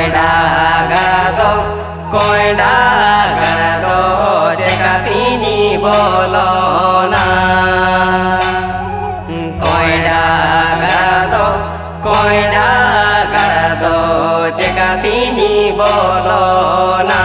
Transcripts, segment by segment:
कोयडा गड़दो कोयडा गड़दो चेकातीनी बोलो ना कोयडा गड़दो चेकातीनी बोलो ना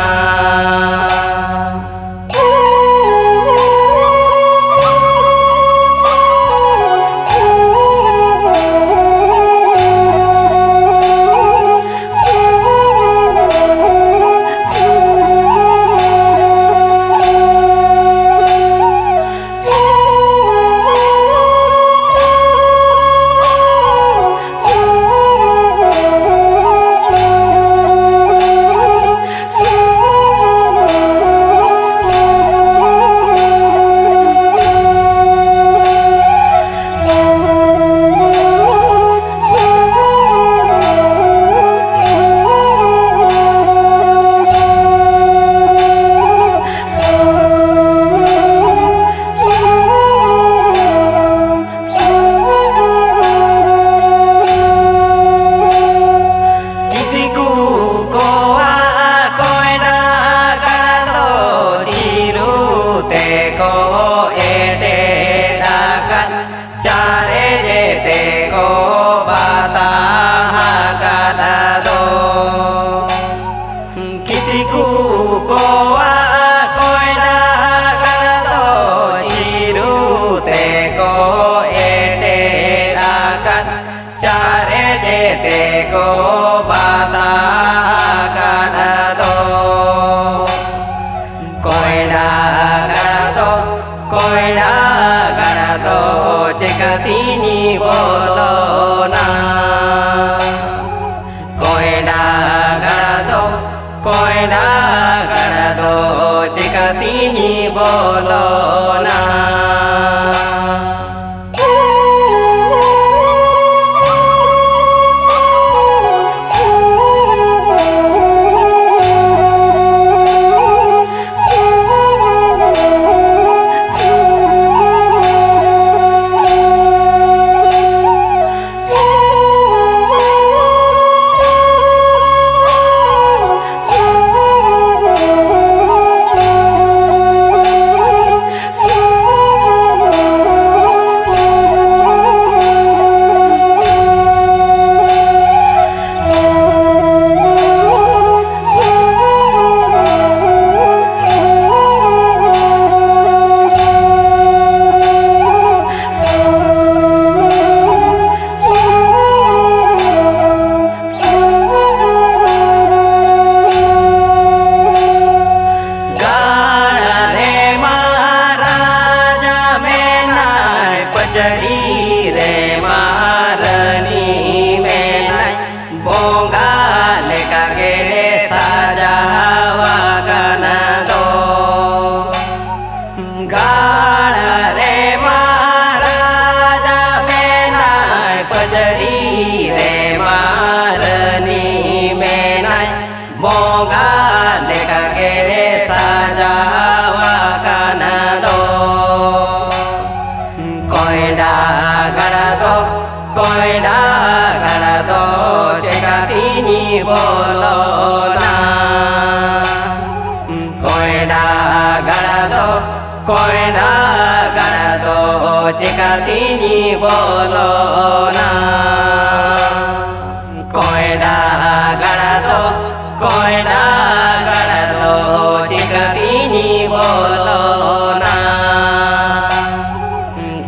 को बाता कर दो कोयडा कर दो चेकातीनी बोलो ना कोयडा कर दो चेकातीनी बोलो ना चढ़ी रे मारनी में नाई बोंगा लेका के सजावा कन दो गाड़ रे महाराजा में नाई पचड़ी रे मारनी में नाई बोंगा लेका के सजावा कन दो कोयडा कर दो चेकातीनी बोलो ना कोयडा कर दो चेकातीनी बोलो ना कोयडा कर दो चेकातीनी बोलो ना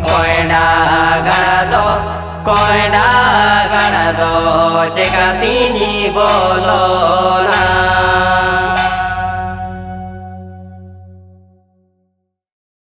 कोयडा कर दो चेकातीनी बोलो ना।